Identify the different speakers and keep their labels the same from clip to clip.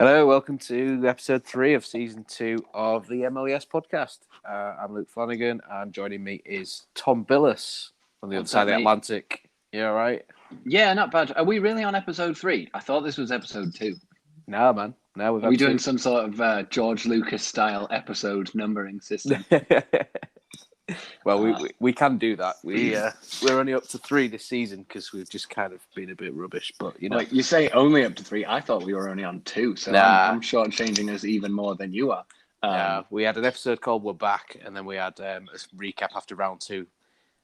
Speaker 1: Hello, welcome to episode 3 of season 2 of the MLS podcast. I'm Luke Flanagan, and joining me is Tom Billis on the other
Speaker 2: What's
Speaker 1: side
Speaker 2: up,
Speaker 1: of the
Speaker 2: mate?
Speaker 1: Atlantic. You all right?
Speaker 2: Yeah, not bad. Are we really on episode 3? I thought this was episode 2.
Speaker 1: No, man. No, we've
Speaker 2: Are we
Speaker 1: had
Speaker 2: doing
Speaker 1: two.
Speaker 2: some sort of George Lucas style episode numbering system?
Speaker 1: Well,
Speaker 2: Uh,
Speaker 1: we can do that. We're only up to 3 this season because we've just kind of been a bit rubbish. But
Speaker 2: Wait, you say only up to 3? I thought we were only on 2, so
Speaker 1: nah,
Speaker 2: I'm shortchanging us even more than you are.
Speaker 1: nah. We had an episode called "We're Back," and then we had a recap after round 2.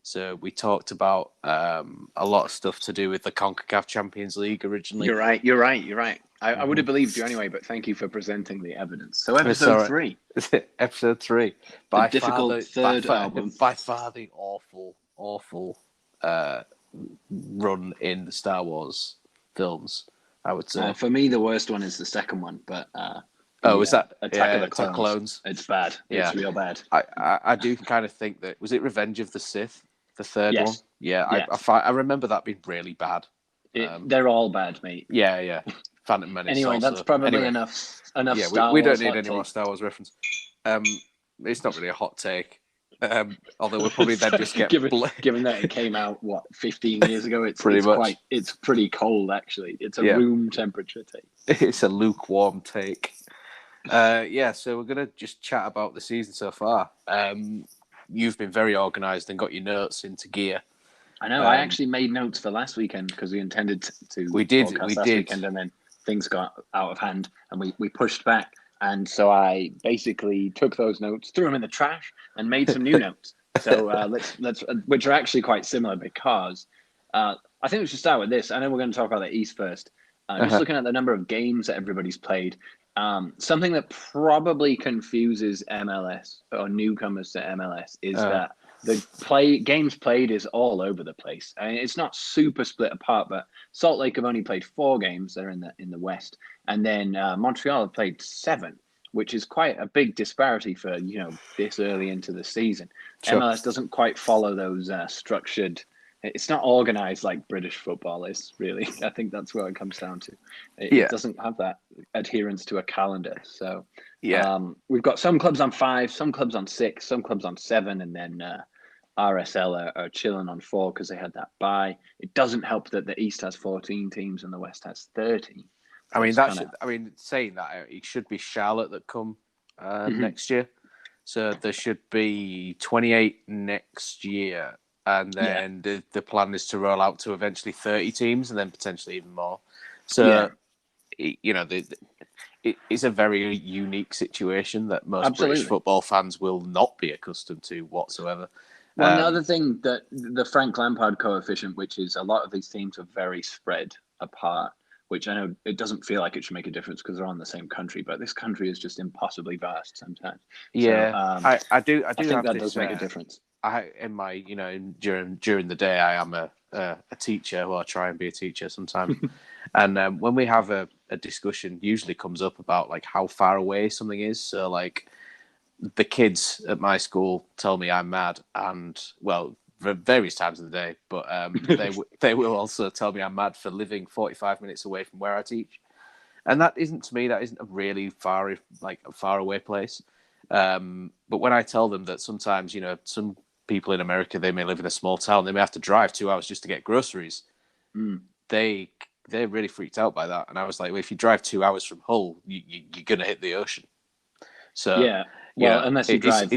Speaker 1: So we talked about a lot of stuff to do with the CONCACAF Champions League originally.
Speaker 2: You're right. I would have believed you anyway, but thank you for presenting the evidence. So
Speaker 1: It's all
Speaker 2: episode
Speaker 1: right.
Speaker 2: 3,
Speaker 1: Episode 3,
Speaker 2: the difficult third album.
Speaker 1: by far the awful run in the Star Wars films, I would say.
Speaker 2: For me, the worst one is the second one, but
Speaker 1: Was that
Speaker 2: Attack of the
Speaker 1: Attack
Speaker 2: Clones? It's bad.
Speaker 1: Yeah.
Speaker 2: It's real bad.
Speaker 1: I do kind of think that was it Revenge of the Sith, the third
Speaker 2: Yes.
Speaker 1: one. Yeah,
Speaker 2: Yes.
Speaker 1: I remember that being really bad.
Speaker 2: They're all bad, mate.
Speaker 1: Yeah. Phantom Menace.
Speaker 2: Anyway,
Speaker 1: also.
Speaker 2: that's probably
Speaker 1: Anyway,
Speaker 2: enough.
Speaker 1: Yeah,
Speaker 2: Star
Speaker 1: we don't
Speaker 2: Wars
Speaker 1: need
Speaker 2: hot
Speaker 1: any more
Speaker 2: take.
Speaker 1: Star Wars reference. It's not really a hot take. Although we'll probably then just get
Speaker 2: given that it came out 15 years ago, it's pretty cold actually. It's a room temperature take.
Speaker 1: It's a lukewarm take. So we're gonna just chat about the season so far. You've been very organised and got your notes into gear.
Speaker 2: I know. I actually made notes for last weekend because we intended to.
Speaker 1: We did.
Speaker 2: Last weekend, and then things got out of hand, and we pushed back. And so I basically took those notes, threw them in the trash, and made some new notes. So let's which are actually quite similar because I think we should start with this. I know we're going to talk about the East first. Just looking at the number of games that everybody's played, something that probably confuses MLS or newcomers to MLS is that the games played is all over the place. I mean, it's not super split apart, but Salt Lake have only played 4 games. They're in the West, and then Montreal have played 7, which is quite a big disparity for this early into the season. Sure. MLS doesn't quite follow those structured. It's not organized like British football is, really. I think that's what it comes down to. It doesn't have that adherence to a calendar. So we've got some clubs on 5, some clubs on 6, some clubs on 7, and then RSL are chilling on 4 because they had that bye. It doesn't help that the East has 14 teams and the West has 30.
Speaker 1: Saying that, it should be Charlotte that come next year. So there should be 28 next year. And then the plan is to roll out to eventually 30 teams and then potentially even more. So, it's a very unique situation that most British football fans will not be accustomed to whatsoever.
Speaker 2: Well, another thing that the Frank Lampard coefficient, which is a lot of these teams are very spread apart, which I know it doesn't feel like it should make a difference because they're on the same country, but this country is just impossibly vast sometimes.
Speaker 1: Yeah,
Speaker 2: so,
Speaker 1: I do
Speaker 2: think that does make a difference.
Speaker 1: During the day, I am a teacher. Well, I try and be a teacher sometimes. And when we have a discussion, usually comes up about like how far away something is. So like the kids at my school tell me I'm mad, and various times of the day, but they will also tell me I'm mad for living 45 minutes away from where I teach, and that isn't a really far away place. But when I tell them that sometimes some people in America, they may live in a small town, they may have to drive 2 hours just to get groceries. They're really freaked out by that, and I was like, well, if you drive 2 hours from Hull, you're gonna hit the ocean. So
Speaker 2: unless you drive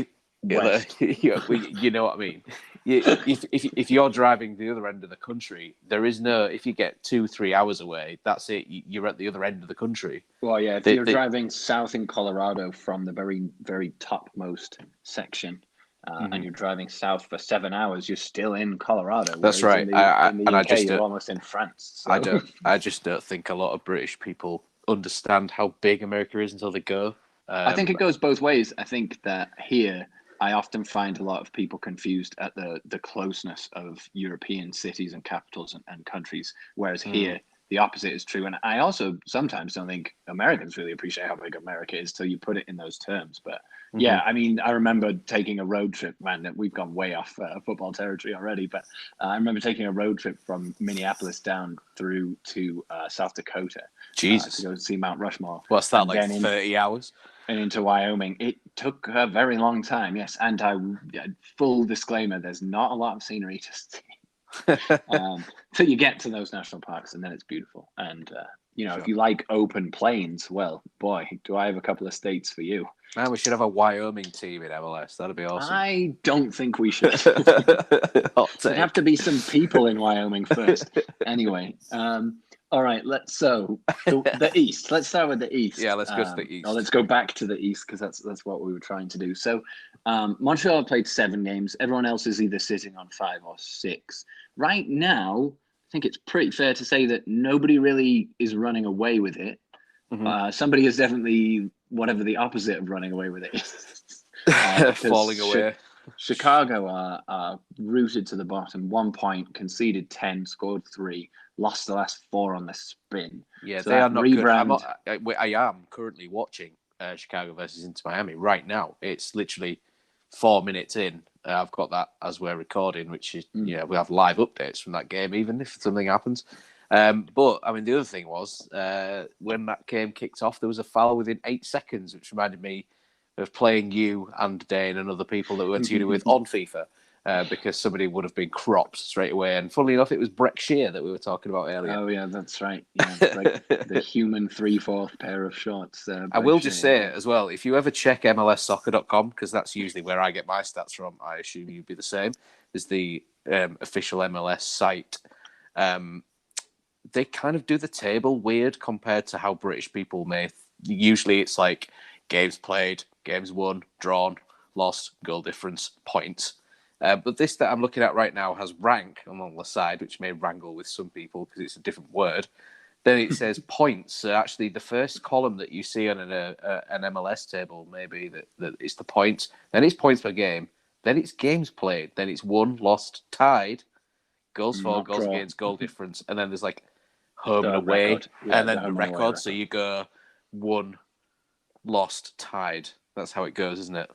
Speaker 2: west.
Speaker 1: You know what I mean. If you're driving the other end of the country, there is no. If you get 2-3 hours away, that's it. You're at the other end of the country.
Speaker 2: Well, yeah. If you're driving south in Colorado from the very, very topmost section, and you're driving south for 7 hours, you're still in Colorado.
Speaker 1: That's right.
Speaker 2: In the UK, you're almost in France. So.
Speaker 1: I just don't think a lot of British people understand how big America is until they go.
Speaker 2: I think it goes both ways. I think that here, I often find a lot of people confused at the closeness of European cities and capitals and countries, whereas here the opposite is true. And I also sometimes don't think Americans really appreciate how big America is till you put it in those terms. But yeah, I mean, I remember taking a road trip, man, that we've gone way off football territory already. But I remember taking a road trip from Minneapolis down through to South Dakota
Speaker 1: Jesus.
Speaker 2: to go see Mount Rushmore.
Speaker 1: What's that, like 30 hours?
Speaker 2: And into Wyoming. It took a very long time, yes. And full disclaimer, there's not a lot of scenery to see. Till you get to those national parks, and then it's beautiful. And sure. If you like open plains, well, boy, do I have a couple of states for you.
Speaker 1: Man, we should have a Wyoming team in MLS. That'd be awesome.
Speaker 2: I don't think we should. There'd have to be some people in Wyoming first. Anyway, all right. The East. Let's start with the East.
Speaker 1: Yeah, let's go to the East.
Speaker 2: Let's go back to the East because that's what we were trying to do. So, Montreal played 7 games. Everyone else is either sitting on 5 or 6. Right now, I think it's pretty fair to say that nobody really is running away with it. Mm-hmm. Somebody is definitely whatever the opposite of running away with it is.
Speaker 1: Falling away.
Speaker 2: Chicago are rooted to the bottom. 1 point, conceded 10, scored 3, lost the last 4 on the spin.
Speaker 1: Yeah, so they are not good. I am currently watching Chicago versus Inter Miami right now. It's literally 4 minutes in. I've got that as we're recording, which is, we have live updates from that game, even if something happens. But, I mean, the other thing was, when that game kicked off, there was a foul within 8 seconds, which reminded me of playing you and Dane and other people that we went to uni with on FIFA, because somebody would have been cropped straight away. And funnily enough, it was Breck Shear that we were talking about earlier.
Speaker 2: Oh, yeah, that's right. Yeah, the human 3/4 pair of shorts.
Speaker 1: I will just say as well, if you ever check MLSsoccer.com, because that's usually where I get my stats from, I assume you'd be the same, is the official MLS site. They kind of do the table weird compared to how British people may. Usually it's like games played, games won, drawn, lost, goal difference, points. But this that I'm looking at right now has rank on the side, which may wrangle with some people because it's a different word. Then it says points. So actually, the first column that you see on an MLS table may be that it's the points. Then it's points per game. Then it's games played. Then it's won, lost, tied, goals for, goals against, goal difference. And then there's like home and away. Yeah, and then the record. So you go won, lost, tied. That's how it goes, isn't it?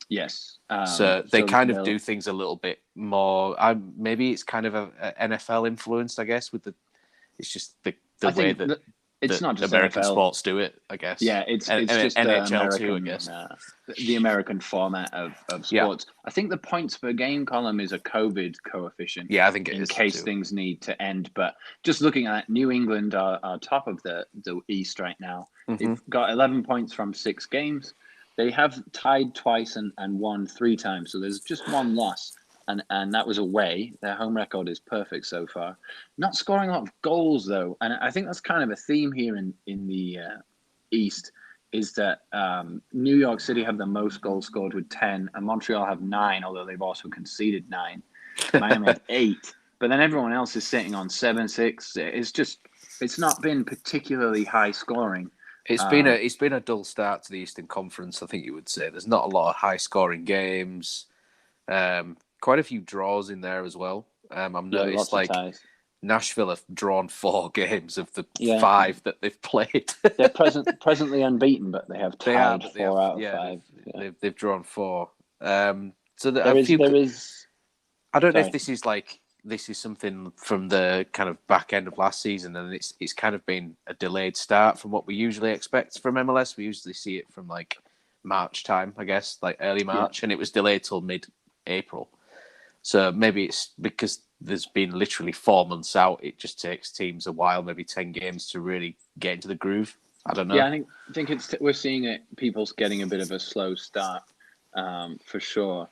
Speaker 2: Yes.
Speaker 1: So they kind of do things a little bit more. Maybe it's kind of a NFL influenced, I guess. It's just the way that
Speaker 2: it's not just
Speaker 1: American
Speaker 2: NFL.
Speaker 1: Sports do it, I guess.
Speaker 2: Yeah, it's just
Speaker 1: NHL too, I guess.
Speaker 2: The American format of sports. Yeah. I think the points per game column is a COVID coefficient.
Speaker 1: Yeah, I think it
Speaker 2: is.
Speaker 1: In
Speaker 2: case things need to end. But just looking at that, New England are top of the East right now. Mm-hmm. They've got 11 points from 6 games. They have tied twice and won 3 times. So there's just 1 loss. And that was away. Their home record is perfect so far. Not scoring a lot of goals, though. And I think that's kind of a theme here in the East, is that New York City have the most goals scored with 10, and Montreal have 9, although they've also conceded 9. Miami have 8. But then everyone else is sitting on 7, 6. It's not been particularly high scoring.
Speaker 1: It's been a dull start to the Eastern Conference, I think you would say. There's not a lot of high-scoring games. Quite a few draws in there as well. I've noticed Nashville have drawn 4 games of the 5 that they've played.
Speaker 2: They're presently unbeaten, but they have tied 4 out of 5.
Speaker 1: They've drawn 4. So
Speaker 2: there is.
Speaker 1: I don't know if this is something from the kind of back end of last season, and it's kind of been a delayed start from what we usually expect from MLS. We usually see it from like March time, I guess, like early March, and it was delayed till mid-April. So maybe it's because there's been literally 4 months out. It just takes teams a while, maybe 10 games, to really get into the groove. I don't know.
Speaker 2: Yeah, I think we're seeing it. People's getting a bit of a slow start, for sure.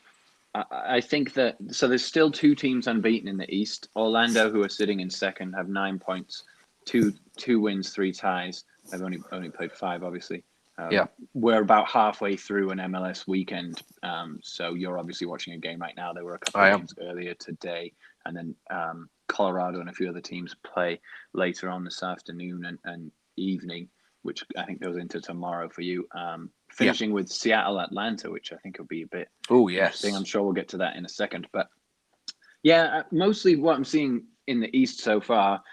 Speaker 2: I think that there's still 2 teams unbeaten in the East. Orlando, who are sitting in second, have 9 points, 2 wins, 3 ties. They've only played 5, obviously. We're about halfway through an MLS weekend, so you're obviously watching a game right now. There were a couple of games earlier today, and then Colorado and a few other teams play later on this afternoon and evening, which I think goes into tomorrow for you. Finishing with Seattle, Atlanta, which I think will be a bit interesting. I'm sure we'll get to that in a second. But yeah, mostly what I'm seeing in the East so far,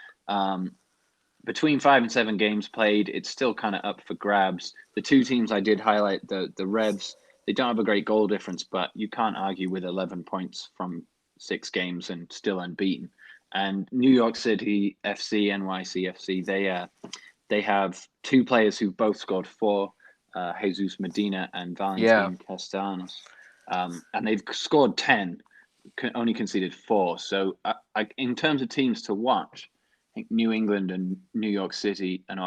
Speaker 2: between 5 and 7 games played, it's still kind of up for grabs. The two teams I did highlight, the Revs, they don't have a great goal difference, but you can't argue with 11 points from 6 games and still unbeaten. And New York City FC, NYCFC, they have two players who've both scored 4, Jesus Medina and Valentin Castellanos. And they've scored 10, only conceded 4. So in terms of teams to watch, I think New England and New York City and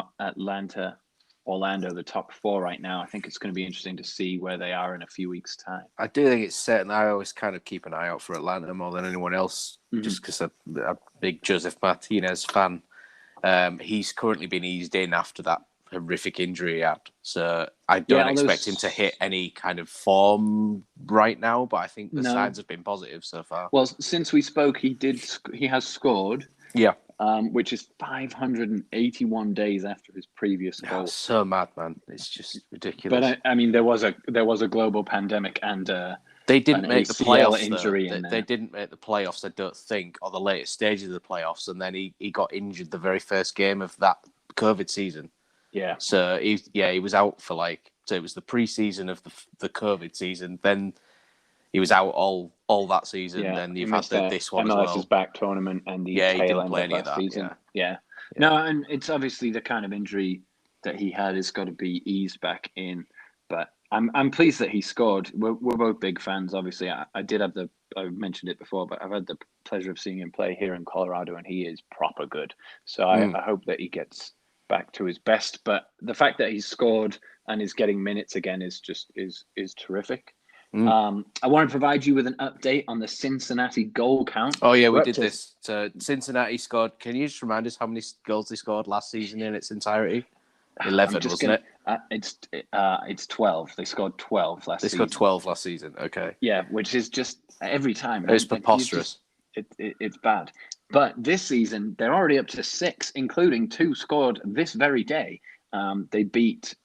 Speaker 2: Orlando, the top 4 right now. I think it's going to be interesting to see where they are in a few weeks' time.
Speaker 1: I do think it's certain. I always kind of keep an eye out for Atlanta more than anyone else, just because I'm a big Joseph Martinez fan. He's currently been eased in after that horrific injury he had. So I don't expect him to hit any kind of form right now, but I think the signs have been positive so far.
Speaker 2: Well, since we spoke, he has scored.
Speaker 1: Yeah.
Speaker 2: Which is 581 days after his previous goal.
Speaker 1: So mad, man! It's just ridiculous.
Speaker 2: But I mean, there was a global pandemic and
Speaker 1: they didn't make the playoffs.
Speaker 2: Injury
Speaker 1: they didn't make the playoffs, I don't think, or the latest stages of the playoffs. And then he got injured the very first game of that COVID season.
Speaker 2: Yeah.
Speaker 1: So he was out for so it was the preseason of the COVID season. Then he was out all that season.
Speaker 2: Yeah,
Speaker 1: then you've had this one
Speaker 2: MLS's
Speaker 1: as well.
Speaker 2: back tournament and the tail end of last season. Yeah. No, and it's obviously the kind of injury that he had has got to be eased back in. But I'm pleased that he scored. We're both big fans, obviously. I mentioned it before, but I've had the pleasure of seeing him play here in Colorado, and he is proper good. So I hope that he gets back to his best. But the fact that he's scored and is getting minutes again is terrific. I want to provide you with an update on the Cincinnati goal count.
Speaker 1: Oh yeah, we did this. So Cincinnati scored. Can you just remind us how many goals they scored last season in its entirety? 11, wasn't it?
Speaker 2: It's 12. They scored 12 last season.
Speaker 1: They scored 12 last season. Okay.
Speaker 2: Yeah, which is just every time.
Speaker 1: It's preposterous.
Speaker 2: It's bad. But this season they're already up to 6, including 2 scored this very day. They beat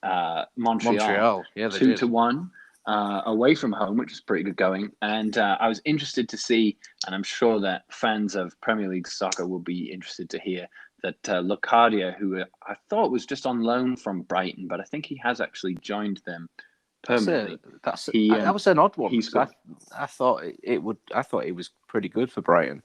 Speaker 2: Montreal.
Speaker 1: Yeah, they
Speaker 2: 2-1. Away from home, which is pretty good going. And I was interested to see, and I'm sure that fans of Premier League soccer will be interested to hear, that Locadia, who I thought was just on loan from Brighton, but I think he has actually joined them permanently.
Speaker 1: That was an odd one. I thought it would. I thought he was pretty good for Brighton.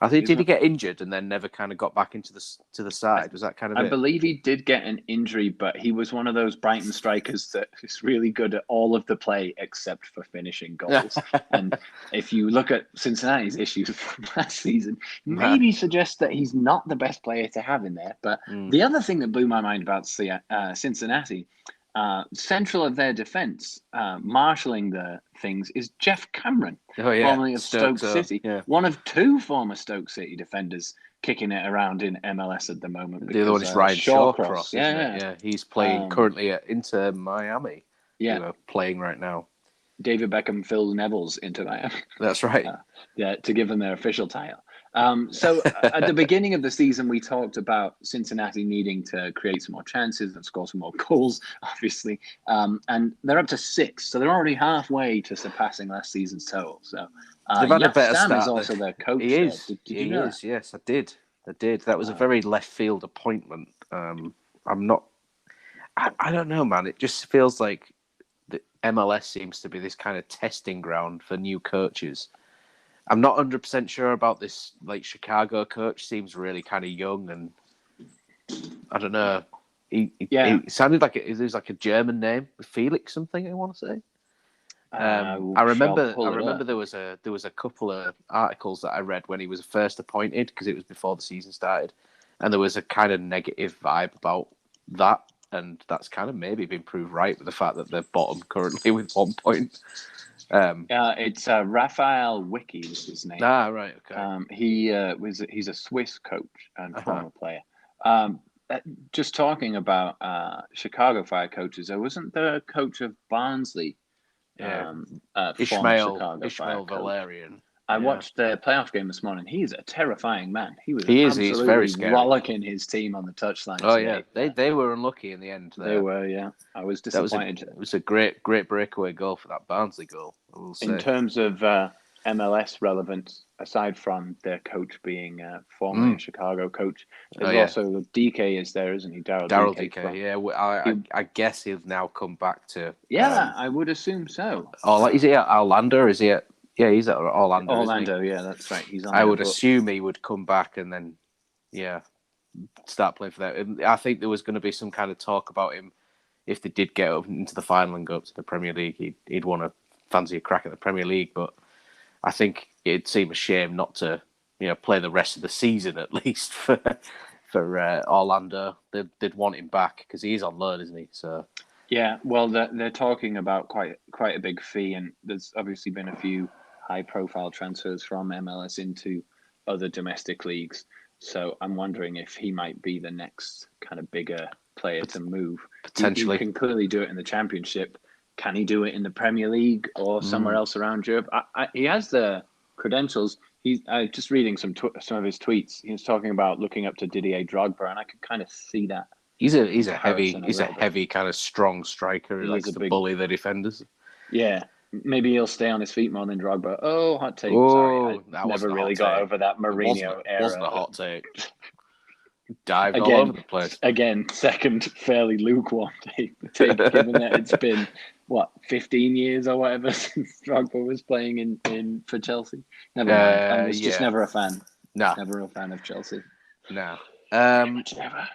Speaker 1: I think did he get injured and then never kind of got back into the side? Was that kind of?
Speaker 2: I believe he did get an injury, but he was one of those Brighton strikers that is really good at all of the play except for finishing goals. And if you look at Cincinnati's issues from last season, maybe suggests that he's not the best player to have in there. But the other thing that blew my mind about Cincinnati, central of their defense, marshalling the things, is Jeff Cameron, formerly of Stoke City. Yeah. One of 2 former Stoke City defenders kicking it around in MLS at the moment.
Speaker 1: The other one is Ryan Shawcross. Yeah, he's playing currently at Inter Miami. Yeah, playing right now.
Speaker 2: David Beckham, Phil Neville's Inter Miami.
Speaker 1: That's right.
Speaker 2: To give them their official title. So at the beginning of the season, we talked about Cincinnati needing to create some more chances and score some more goals, obviously. And they're up to 6, so they're already halfway to surpassing last season's total. So
Speaker 1: they've had a better start.
Speaker 2: Is also their coach.
Speaker 1: He is. Did you know that? Yes, I did. That was a very left field appointment. I'm not. I don't know, man. It just feels like the MLS seems to be this kind of testing ground for new coaches. I'm not 100% sure about this. Chicago coach seems really kind of young, and I don't know. He sounded like it was like a German name, Felix something. I want to say. I remember there was a couple of articles that I read when he was first appointed, because it was before the season started, and there was a kind of negative vibe about that, and that's kind of maybe been proved right with the fact that they're bottom currently with 1 point.
Speaker 2: It's Raphael Wicki is his name.
Speaker 1: Right, okay.
Speaker 2: He's a Swiss coach and former player. Just talking about Chicago Fire coaches, there wasn't the coach of Barnsley,
Speaker 1: Ishmael Valerian.
Speaker 2: I watched the playoff game this morning. He's a terrifying man. He's
Speaker 1: very scary.
Speaker 2: Rollicking his team on the touchline.
Speaker 1: Oh today. Yeah, they were unlucky in the end.
Speaker 2: They were, yeah. I was disappointed.
Speaker 1: It was a great breakaway goal for that Barnsley goal.
Speaker 2: In terms of MLS relevance, aside from their coach being formerly a Chicago coach, there's
Speaker 1: yeah.
Speaker 2: also DK is there, isn't he?
Speaker 1: Daryl
Speaker 2: DK.
Speaker 1: DK. Yeah, I guess he'll now come back to.
Speaker 2: Yeah, I would assume so.
Speaker 1: Is he at Orlando? Or is he at? Yeah, he's at Orlando.
Speaker 2: Orlando,
Speaker 1: isn't he?
Speaker 2: yeah, that's right. He's on.
Speaker 1: I
Speaker 2: there,
Speaker 1: would
Speaker 2: but
Speaker 1: assume he would come back and then, yeah, start playing for that. And I think there was going to be some kind of talk about him if they did get up into the final and go up to the Premier League. He'd want to fancy a crack at the Premier League, but I think it'd seem a shame not to, play the rest of the season at least for Orlando. They'd want him back because he's on loan, isn't he? So
Speaker 2: yeah, well, they're talking about quite a big fee, and there's obviously been a few high-profile transfers from MLS into other domestic leagues. So I'm wondering if he might be the next kind of bigger player to move.
Speaker 1: Potentially.
Speaker 2: He can clearly do it in the Championship. Can he do it in the Premier League or somewhere else around Europe? He has the credentials. He's just reading some of his tweets. He was talking about looking up to Didier Drogba, and I could kind of see that.
Speaker 1: He's a heavy kind of strong striker. He likes to bully the defenders.
Speaker 2: Yeah. Maybe he'll stay on his feet more than Drogba. Oh, hot take.
Speaker 1: Oh,
Speaker 2: sorry, I never really got over that Mourinho era.
Speaker 1: It wasn't a hot take. Dived
Speaker 2: again,
Speaker 1: all over the place.
Speaker 2: Again, second fairly lukewarm take, given that it's been, 15 years or whatever since Drogba was playing for Chelsea. Never mind. I was just never a fan.
Speaker 1: No.
Speaker 2: Never a fan of Chelsea.
Speaker 1: No.
Speaker 2: Never.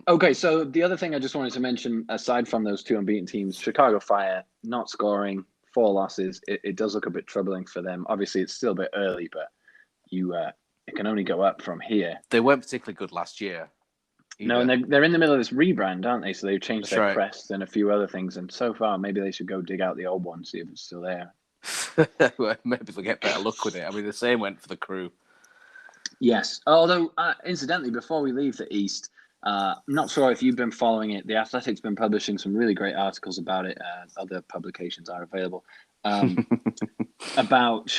Speaker 2: Okay, so the other thing I just wanted to mention, aside from those two unbeaten teams, Chicago Fire not scoring, 4 losses. It does look a bit troubling for them. Obviously, it's still a bit early, but it can only go up from here.
Speaker 1: They weren't particularly good last year.
Speaker 2: Either. No, and they're in the middle of this rebrand, aren't they? So they've changed their crest and a few other things. And so far, maybe they should go dig out the old one, see if it's still there.
Speaker 1: Well, maybe they'll get better luck with it. I mean, the same went for the Crew.
Speaker 2: Yes. Although, incidentally, before we leave the East, I'm not sure if you've been following it. The Athletic's been publishing some really great articles about it. Other publications are available. About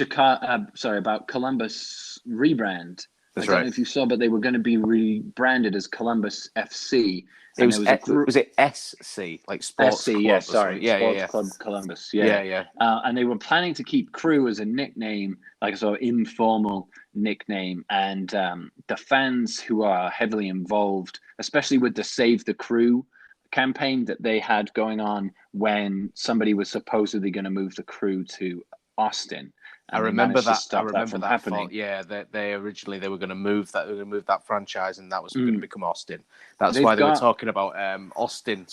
Speaker 2: about Columbus rebrand.
Speaker 1: That's
Speaker 2: I don't know if you saw, but they were going to be rebranded as Columbus FC.
Speaker 1: Was it SC, like Sports
Speaker 2: SC,
Speaker 1: Club?
Speaker 2: Yeah, sorry.
Speaker 1: Yeah,
Speaker 2: Club Columbus.
Speaker 1: Yeah.
Speaker 2: And they were planning to keep Crew as a nickname, like a sort of informal nickname. And the fans who are heavily involved, especially with the Save the Crew campaign that they had going on when somebody was supposedly going to move the Crew to Austin.
Speaker 1: I remember that.
Speaker 2: I remember that happening.
Speaker 1: They originally were going to move that. They were going to move that franchise, and that was going to become Austin. That's why they were talking about Austin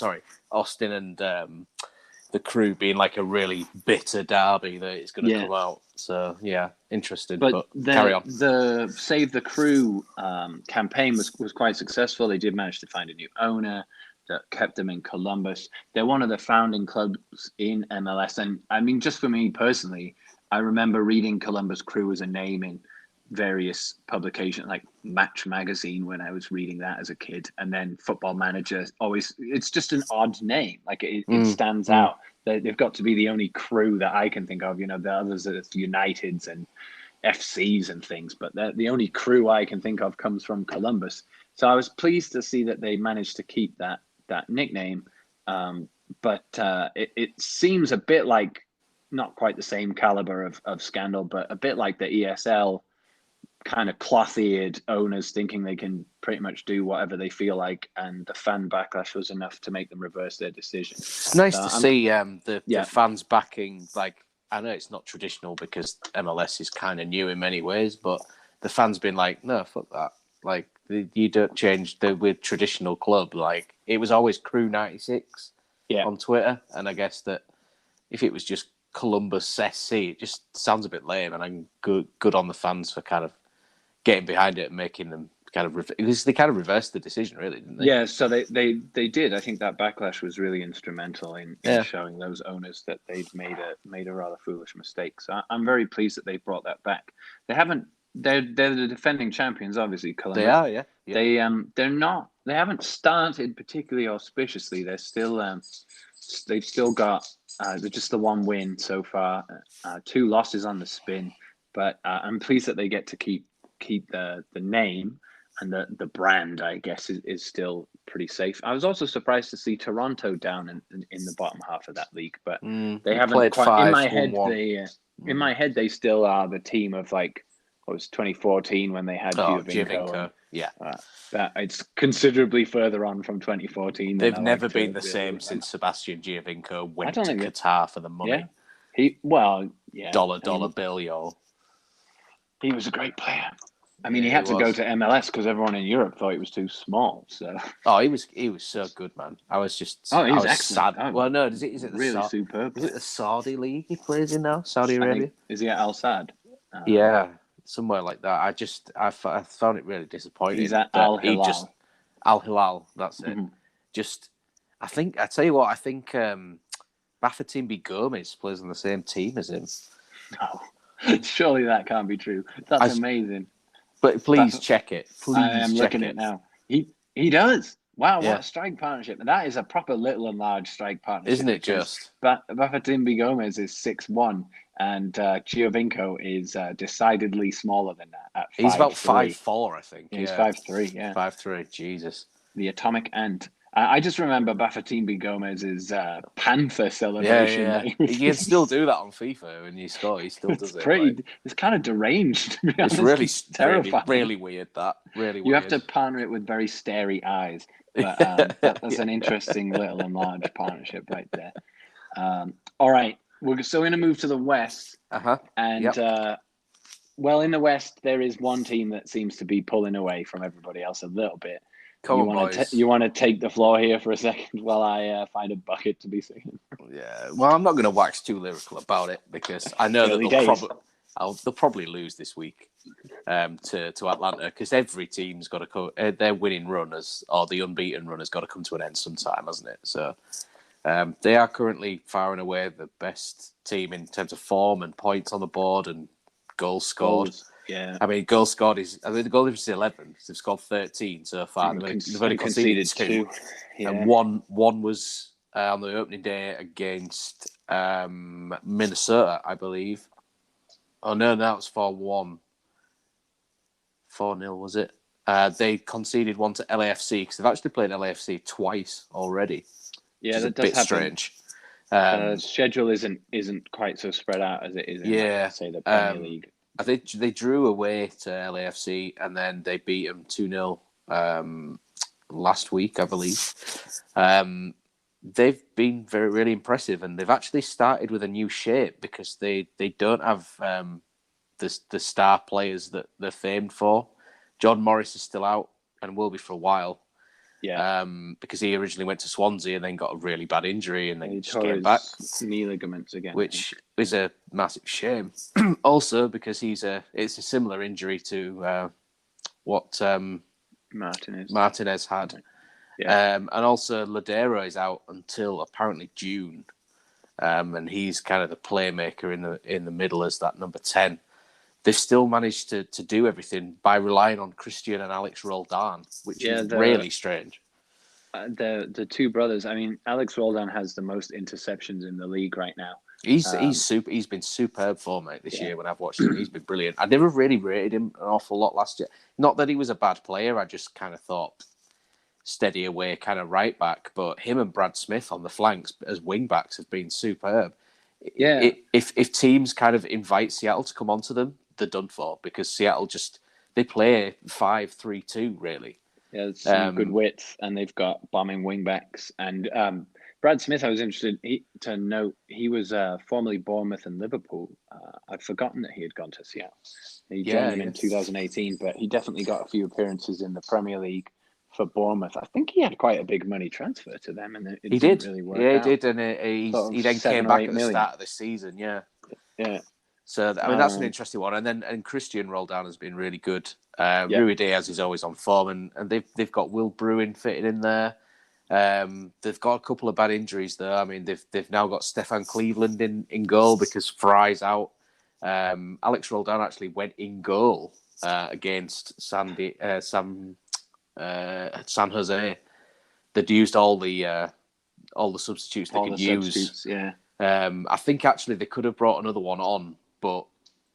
Speaker 1: and the Crew being like a really bitter derby that it's going to come out. So interesting. But carry on.
Speaker 2: The Save the Crew campaign was quite successful. They did manage to find a new owner that kept them in Columbus. They're one of the founding clubs in MLS, and I mean, just for me personally, I remember reading Columbus Crew as a name in various publications, like Match Magazine, when I was reading that as a kid. And then Football Manager, it's just an odd name. Like it stands out. They've got to be the only Crew that I can think of. The others are Uniteds and FCs and things, but the only Crew I can think of comes from Columbus. So I was pleased to see that they managed to keep that nickname. But it seems a bit like, not quite the same caliber of scandal, but a bit like the ESL kind of cloth-eared owners thinking they can pretty much do whatever they feel like, and the fan backlash was enough to make them reverse their decision.
Speaker 1: It's nice to see the fans backing. Like, I know it's not traditional because MLS is kind of new in many ways, but the fans been like, no, fuck that. Like, you don't change we're traditional club. Like, it was always Crew 96 on Twitter, and I guess that if it was just Columbus SC, it just sounds a bit lame, and I'm good on the fans for kind of getting behind it and making them kind of because they kind of reversed the decision, really, didn't they?
Speaker 2: Yeah, so they did. I think that backlash was really instrumental in showing those owners that they'd made a rather foolish mistake. So I'm very pleased that they brought that back. They haven't. They're the defending champions, obviously. Columbus.
Speaker 1: They are, yeah.
Speaker 2: They're not. They haven't started particularly auspiciously. They're still. They've still got just the one win so far, 2 losses on the spin, but I'm pleased that they get to keep the name, and the brand, I guess, is still pretty safe. I was also surprised to see Toronto down in the bottom half of that league, but they haven't quite. In my head, In my head, they still are the team of like what was 2014 when they had Giovinco.
Speaker 1: Yeah.
Speaker 2: That it's considerably further on from 2014.
Speaker 1: They've never been the
Speaker 2: really
Speaker 1: same
Speaker 2: remember.
Speaker 1: since Sebastian Giovinco
Speaker 2: I
Speaker 1: went
Speaker 2: don't
Speaker 1: to
Speaker 2: think
Speaker 1: Qatar for the money.
Speaker 2: Yeah.
Speaker 1: Dollar bill, yo.
Speaker 2: He was a great player. I mean,
Speaker 1: Yeah,
Speaker 2: he had
Speaker 1: he
Speaker 2: to go
Speaker 1: was.
Speaker 2: to MLS because everyone in Europe thought he was too small. So
Speaker 1: Oh, he was so good, man. I was
Speaker 2: he's
Speaker 1: sad.
Speaker 2: excellent. Oh,
Speaker 1: Well, no, is it
Speaker 2: really superb?
Speaker 1: is it the Saudi league he plays in now? Saudi Arabia?
Speaker 2: Is he at Al Sadd?
Speaker 1: Yeah, somewhere like that. I found it really disappointing.
Speaker 2: He's at
Speaker 1: that
Speaker 2: Al
Speaker 1: he just
Speaker 2: Hilal.
Speaker 1: Al Hilal. That's it.
Speaker 2: Mm-hmm.
Speaker 1: Just, I tell you what, I think Bafatimbi Gomez plays on the same team as him.
Speaker 2: No, surely that can't be true. That's amazing.
Speaker 1: But please check it. Please,
Speaker 2: I am looking at it now. He does. Wow,
Speaker 1: Yeah.
Speaker 2: what a strike partnership! That is a proper little and large strike partnership,
Speaker 1: isn't it? Just
Speaker 2: Bafatimbi Gomez is 6'1", and Giovinco is decidedly smaller than that. At 5'3".
Speaker 1: He's about 5'4", I think.
Speaker 2: Yeah, he's 5'3". Yeah,
Speaker 1: 5'3". Jesus.
Speaker 2: The atomic ant. I just remember Bafatimbi Gomez's Panther celebration.
Speaker 1: Yeah. You can still do that on FIFA when you score. He still does it.
Speaker 2: It's kind of deranged, to be honest.
Speaker 1: It's really
Speaker 2: terrifying.
Speaker 1: really weird.
Speaker 2: You have to partner it with very starey eyes. But that's an interesting little and large partnership right there. All right, we're still going to move to the West. And in the West, there is one team that seems to be pulling away from everybody else a little bit.
Speaker 1: Come on, boys.
Speaker 2: You want to take the floor here for a second while I find a bucket to be singing?
Speaker 1: Yeah, well, I'm not going to wax too lyrical about it because I know that they'll probably lose this week to Atlanta because every team's got to their winning run or the unbeaten run has got to come to an end sometime, hasn't it? So they are currently far and away the best team in terms of form and points on the board and goals scored.
Speaker 2: Yeah,
Speaker 1: I mean, goals scored the goal difference is 11. They've scored 13 so far. They've only conceded 2.
Speaker 2: Yeah.
Speaker 1: And one was on the opening day against Minnesota, I believe. Oh no, that was 4-1. 4-0 was it? They conceded one to LAFC because they've actually played LAFC twice already.
Speaker 2: Yeah, that
Speaker 1: does
Speaker 2: a bit happen.
Speaker 1: Strange.
Speaker 2: Schedule isn't quite so spread out as it is in say the Premier League.
Speaker 1: I think they drew away to LAFC and then they beat them 2-0 last week, I believe. They've been really impressive and they've actually started with a new shape because they don't have the star players that they're famed for. John Morris is still out and will be for a while.
Speaker 2: Yeah.
Speaker 1: Because he originally went to Swansea and then got a really bad injury and then
Speaker 2: he
Speaker 1: just came back.
Speaker 2: Knee ligaments again.
Speaker 1: Which is a massive shame. Also because it's a similar injury to what Martinez had.
Speaker 2: Yeah.
Speaker 1: And also Ladero is out until apparently June. And he's kind of the playmaker in the middle as that number 10. They've still managed to do everything by relying on Christian and Alex Roldan, which is really strange.
Speaker 2: The two brothers. I mean, Alex Roldan has the most interceptions in the league right now.
Speaker 1: He's been superb for me this year when I've watched him. He's been brilliant. I never really rated him an awful lot last year. Not that he was a bad player. I just kind of thought steady away kind of right back. But him and Brad Smith on the flanks as wing backs have been superb.
Speaker 2: Yeah.
Speaker 1: If teams kind of invite Seattle to come onto them, they're done for because Seattle they play 5-3-2 really.
Speaker 2: Yeah, it's some good width, and they've got bombing wingbacks. And Brad Smith, I was interested to note, he was formerly Bournemouth and Liverpool. I'd forgotten that he had gone to Seattle. He joined them in 2018, but he definitely got a few appearances in the Premier League for Bournemouth. I think he had quite a big money transfer to them, and it didn't really work out.
Speaker 1: He did, and he then came back at the start of the season. Yeah. So I mean that's an interesting one, and Christian Roldan has been really good. Rui Diaz is always on form, and they've got Will Bruin fitted in there. They've got a couple of bad injuries though. I mean they've now got Stefan Cleveland in goal because Fry's out. Alex Roldan actually went in goal against San Jose. They'd used all the substitutes they could use. I think actually they could have brought another one on, but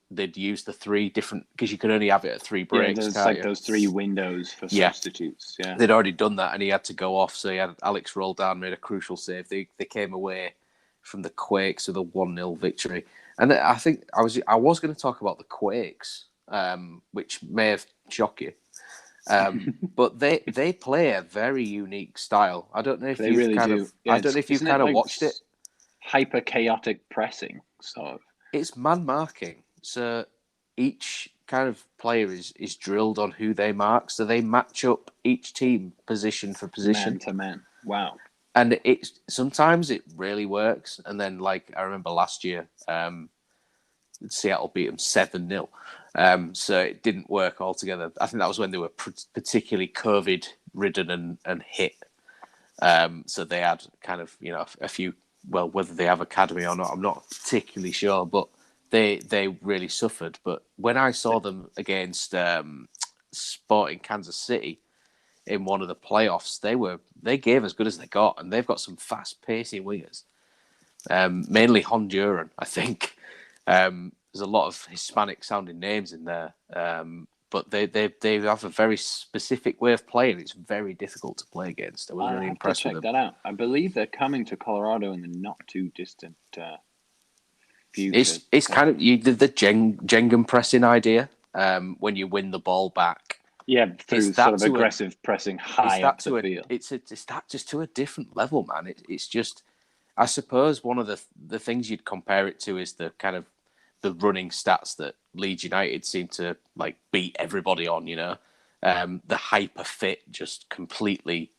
Speaker 1: they'd use the 3 different because you could only have it at 3 breaks.
Speaker 2: Yeah, there's like those 3 windows for substitutes. Yeah,
Speaker 1: they'd already done that, and he had to go off. So he had Alex Roldan made a crucial save. They came away from the Quakes with a 1-0 victory. And I think I was going to talk about the Quakes, which may have shocked you. But they play a very unique style. I don't know if
Speaker 2: They
Speaker 1: you've
Speaker 2: really
Speaker 1: kind
Speaker 2: do.
Speaker 1: of
Speaker 2: Yeah,
Speaker 1: I don't know if you've
Speaker 2: isn't it
Speaker 1: kind of
Speaker 2: like
Speaker 1: watched it.
Speaker 2: hyper chaotic pressing sort of?
Speaker 1: It's man marking. So each kind of player is drilled on who they mark. So they match up each team position for position.
Speaker 2: Man to man. Wow.
Speaker 1: And it's sometimes it really works. And then like I remember last year, Seattle beat them 7-0. So it didn't work altogether. I think that was when they were particularly COVID ridden and hit. So they had kind of, a few, well, whether they have academy or not, I'm not particularly sure, but they really suffered. But when I saw them against Sporting Kansas City in one of the playoffs, they gave as good as they got, and they've got some fast pacey wingers, mainly Honduran, I think. There's a lot of Hispanic sounding names in there, but they have a very specific way of playing. It's very difficult to play against. I was
Speaker 2: I'll
Speaker 1: really
Speaker 2: have to
Speaker 1: impressed with
Speaker 2: check
Speaker 1: them.
Speaker 2: that out. I believe they're coming to Colorado in the not too distant future.
Speaker 1: It's kind of the Jenga pressing idea. When you win the ball back,
Speaker 2: through sort of aggressive pressing high up the field.
Speaker 1: It's that just to a different level, man. It's just, I suppose one of the things you'd compare it to is the kind of the running stats that Leeds United seem to like beat everybody on. The hyper fit, just completely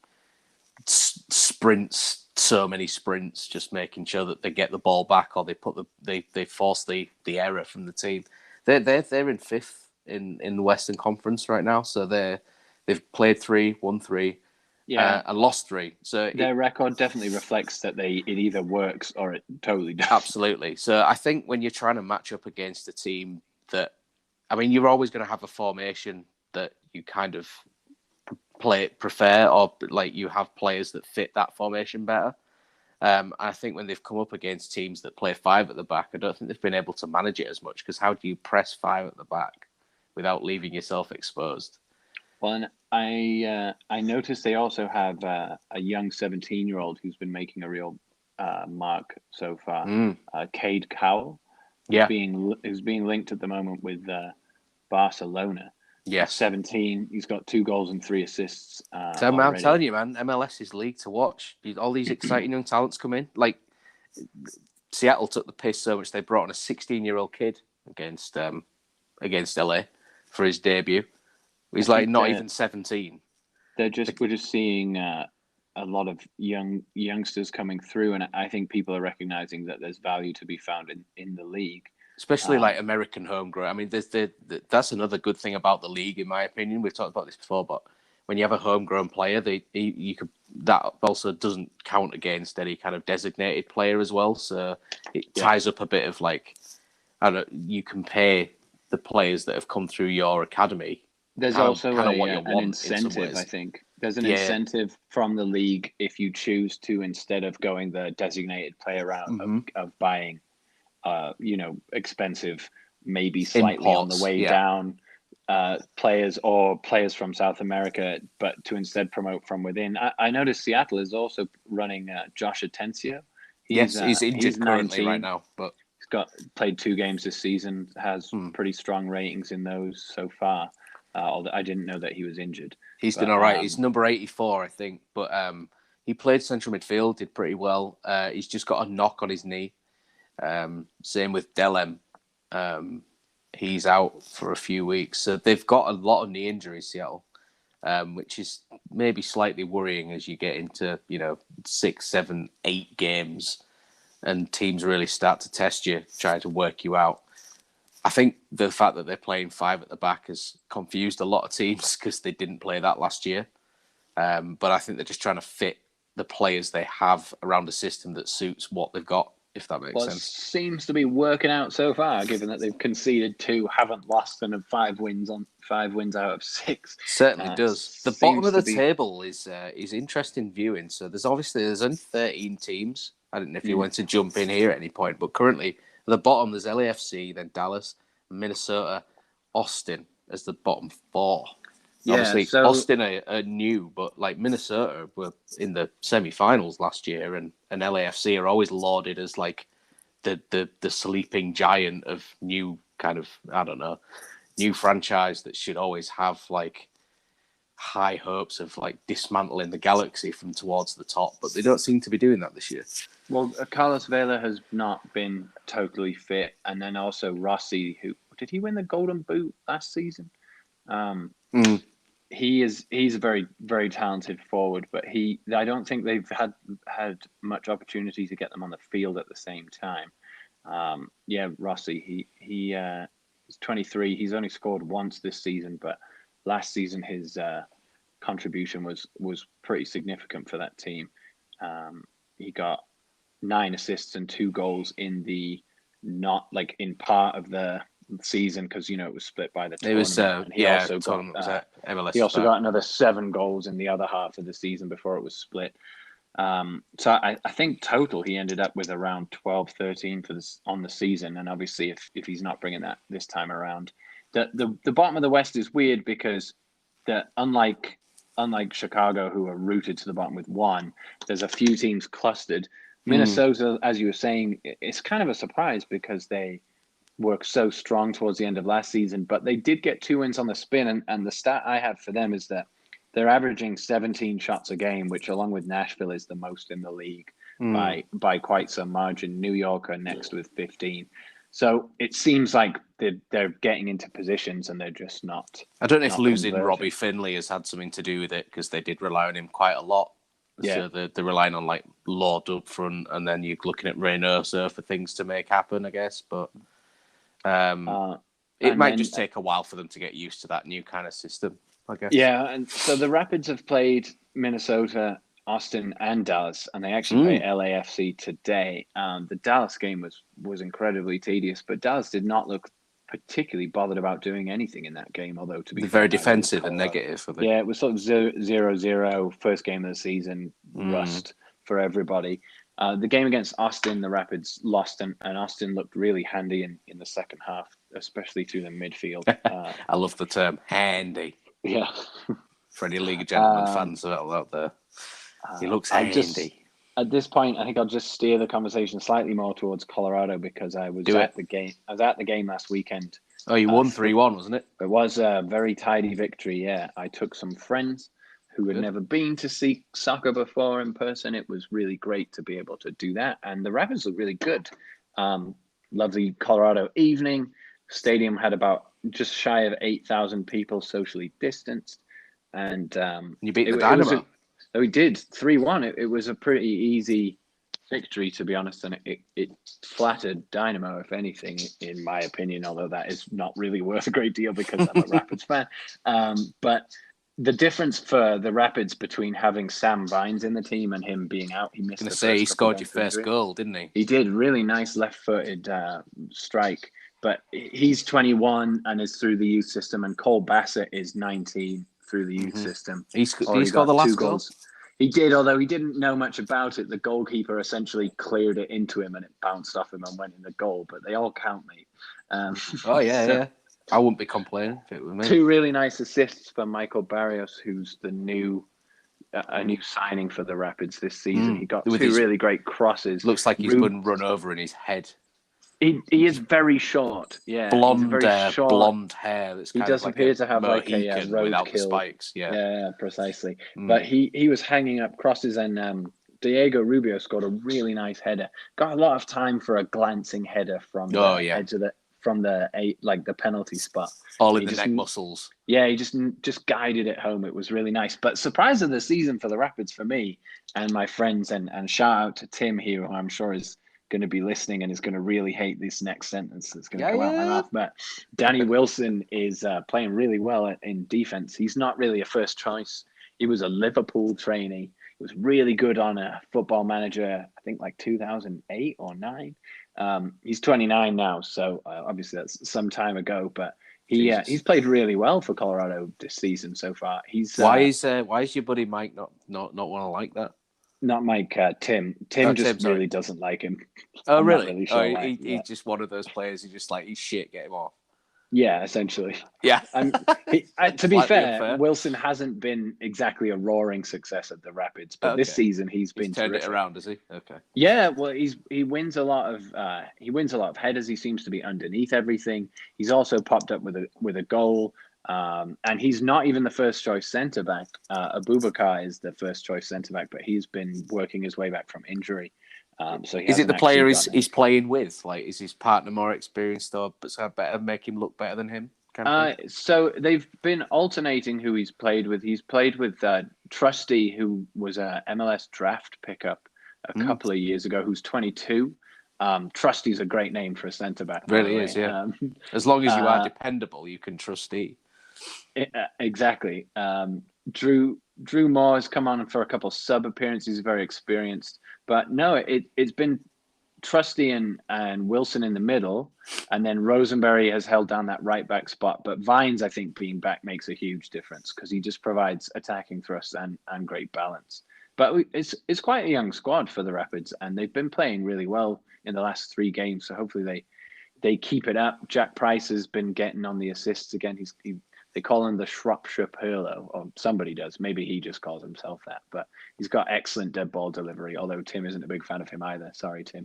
Speaker 1: sprints, so many sprints, just making sure that they get the ball back or they force the error from the team. They're in fifth in the Western Conference right now, so they've played 3, won 3, and lost 3. So
Speaker 2: their record definitely reflects that it either works or it totally doesn't.
Speaker 1: Absolutely. So I think when you're trying to match up against a team that, I mean, you're always going to have a formation that you kind of prefer, or like you have players that fit that formation better. I think when they've come up against teams that play 5 at the back, I don't think they've been able to manage it as much, because how do you press 5 at the back without leaving yourself exposed?
Speaker 2: Well, and I noticed they also have a young 17-year-old who's been making a real mark so far. Cade Cowell, who's being linked at the moment with Barcelona.
Speaker 1: Yes,
Speaker 2: 17. He's got 2 goals and 3 assists.
Speaker 1: I'm telling you, man, MLS is league to watch. All these exciting young talents come in. Like Seattle took the piss so much they brought on a 16-year-old kid against LA for his debut. He's like not even 17.
Speaker 2: We're just seeing a lot of youngsters coming through, and I think people are recognizing that there's value to be found in the league.
Speaker 1: Especially like American homegrown. I mean, that's another good thing about the league, in my opinion. We've talked about this before, but when you have a homegrown player, that also doesn't count against any kind of designated player as well. So it ties up a bit of like, you can pay the players that have come through your academy.
Speaker 2: There's also an incentive, I think. There's an incentive from the league if you choose to, instead of going the designated player route of buying expensive, maybe slightly imports, on the way down players from South America, but to instead promote from within. I noticed Seattle is also running Josh Atencio.
Speaker 1: He's injured currently right now, but
Speaker 2: he's played 2 games this season, has pretty strong ratings in those so far. Although I didn't know that he was injured.
Speaker 1: He's done all right. He's number 84, I think, but he played central midfield, did pretty well. He's just got a knock on his knee. Same with Delem. He's out for a few weeks. So they've got a lot of knee injuries, Seattle, which is maybe slightly worrying as you get into, 6, 7, 8 games and teams really start to test you, try to work you out. I think the fact that they're playing 5 at the back has confused a lot of teams because they didn't play that last year. But I think they're just trying to fit the players they have around a system that suits what they've got, if that makes sense.
Speaker 2: It seems to be working out so far, given that they've conceded 2, haven't lost, and have 5 wins out of 6.
Speaker 1: Certainly does. The bottom of the table is interesting viewing. So there's only 13 teams. I don't know if you want to jump in here at any point, but currently at the bottom there's LAFC, then Dallas, Minnesota, Austin as the bottom 4. Obviously, Austin are new, but like Minnesota were in the semi-finals last year, and LAFC are always lauded as like the sleeping giant of new kind of, I don't know, new franchise that should always have like high hopes of like dismantling the Galaxy from towards the top, but they don't seem to be doing that this year.
Speaker 2: Well, Carlos Vela has not been totally fit, and then also Rossi, who did he win the Golden Boot last season? He's a very, very talented forward, but I don't think they've had much opportunity to get them on the field at the same time. Rossi, he's 23. He's only scored once this season, but last season his contribution was pretty significant for that team. He got 9 assists and 2 goals in in part of the season, because it was split by the tournament.
Speaker 1: It was
Speaker 2: and he also got
Speaker 1: MLS.
Speaker 2: He also got another 7 goals in the other half of the season before it was split. So I think total he ended up with around 12, 13 on the season. And obviously if he's not bringing that this time around, the bottom of the West is weird because unlike Chicago, who are rooted to the bottom with 1, there's a few teams clustered. Minnesota, as you were saying, it's kind of a surprise because they worked so strong towards the end of last season, but they did get 2 wins on the spin. And the stat I have for them is that they're averaging 17 shots a game, which along with Nashville is the most in the league by quite some margin. New York are next with 15. So it seems like they're getting into positions and they're just not.
Speaker 1: I don't know if losing
Speaker 2: converting.
Speaker 1: Robbie Finley has had something to do with it, because they did rely on him quite a lot.
Speaker 2: Yeah.
Speaker 1: So they're relying on like Lord up front, and then you're looking at Reynoso for things to make happen, I guess. But it might just take a while for them to get used to that new kind of system, I guess.
Speaker 2: Yeah, and so the Rapids have played Minnesota, Austin, and Dallas, and they actually play LAFC today. The Dallas game was incredibly tedious, but Dallas did not look particularly bothered about doing anything in that game, although to be
Speaker 1: very defensive and negative.
Speaker 2: Yeah, it was sort of 0-0, first game of the season, rust for everybody. The game against Austin, the Rapids lost, and Austin looked really handy in the second half, especially through the midfield.
Speaker 1: I love the term handy.
Speaker 2: Yeah.
Speaker 1: For any League of Gentlemen fans out there. He looks handy.
Speaker 2: At this point, I think I'll just steer the conversation slightly more towards Colorado, because I was at the game. I was at the game last weekend.
Speaker 1: Oh, you won 3-1, wasn't it?
Speaker 2: It was a very tidy victory, yeah. I took some friends who had never been to see soccer before in person. It was really great to be able to do that. And the Rapids looked really good. Lovely Colorado evening. Stadium had about just shy of 8,000 people socially distanced. And
Speaker 1: you beat the Dynamo.
Speaker 2: We did 3-1. It was a pretty easy victory, to be honest, and it flattered Dynamo, if anything, in my opinion. Although that is not really worth a great deal because I'm a Rapids fan. But the difference for the Rapids between having Sam Vines in the team and him being out, he missed.
Speaker 1: He scored your first goal, didn't he?
Speaker 2: He did. Really nice left-footed strike. But he's 21 and is through the youth system, and Cole Bassett is 19 through the youth system.
Speaker 1: He scored the last goal?
Speaker 2: He did, although he didn't know much about it. The goalkeeper essentially cleared it into him and it bounced off him and went in the goal. But they all count, mate.
Speaker 1: Yeah. I wouldn't be complaining if it was me.
Speaker 2: 2 really nice assists for Michael Barrios, who's a new signing for the Rapids this season. He got 2 really great crosses.
Speaker 1: Looks like he's been run over in his head.
Speaker 2: He is very short, yeah.
Speaker 1: Blonde hair. That's
Speaker 2: he does appear to have like a roadkill
Speaker 1: without the spikes.
Speaker 2: Yeah, precisely. But he was hanging up crosses, and Diego Rubio scored a really nice header. Got a lot of time for a glancing header from the edge of the penalty spot.
Speaker 1: All in the neck muscles.
Speaker 2: Yeah, he just guided it home. It was really nice. But surprise of the season for the Rapids for me and my friends, and shout out to Tim here, who I'm sure is going to be listening and is going to really hate this next sentence that's going to come out my mouth. But Danny Wilson is playing really well in defense. He's not really a first choice. He was a Liverpool trainee. He was really good on a Football Manager, I think like 2008 or 9. He's 29 now, so obviously that's some time ago. But he's played really well for Colorado this season so far. Why
Speaker 1: is your buddy Mike not want to like that?
Speaker 2: Not Mike, Tim. Tim really doesn't like him.
Speaker 1: Oh, really? Really sure he's just one of those players who just like, he's shit, get him off.
Speaker 2: Yeah, essentially.
Speaker 1: Yeah.
Speaker 2: To be
Speaker 1: Slightly
Speaker 2: fair,
Speaker 1: unfair.
Speaker 2: Wilson hasn't been exactly a roaring success at the Rapids, but this
Speaker 1: Okay.
Speaker 2: season he's been
Speaker 1: turned
Speaker 2: terrific.
Speaker 1: it around, has he? Okay.
Speaker 2: Yeah, well, he wins a lot of headers. He seems to be underneath everything. He's also popped up with a goal, and he's not even the first choice centre back. Abubakar is the first choice centre back, but he's been working his way back from injury. So he
Speaker 1: Is it
Speaker 2: hasn't
Speaker 1: the player
Speaker 2: actually
Speaker 1: he's playing with? Like, is his partner more experienced or better, make him look better than him? Kind of thing?
Speaker 2: So they've been alternating who he's played with. He's played with Trusty, who was a MLS draft pickup a couple of years ago, who's 22. Trusty's a great name for a centre back.
Speaker 1: Really is, yeah. As long as you are dependable, you can trust E.
Speaker 2: Exactly. Drew Moore has come on for a couple sub appearances. He's very experienced, but no, it's been Trusty and Wilson in the middle, and then Rosenberry has held down that right back spot. But Vines, I think, being back makes a huge difference because he just provides attacking thrust and great balance. But it's quite a young squad for the Rapids, and they've been playing really well in the last 3 games. So hopefully they keep it up. Jack Price has been getting on the assists again. They call him the Shropshire Pirlo, or somebody does. Maybe he just calls himself that. But he's got excellent dead ball delivery, although Tim isn't a big fan of him either. Sorry, Tim.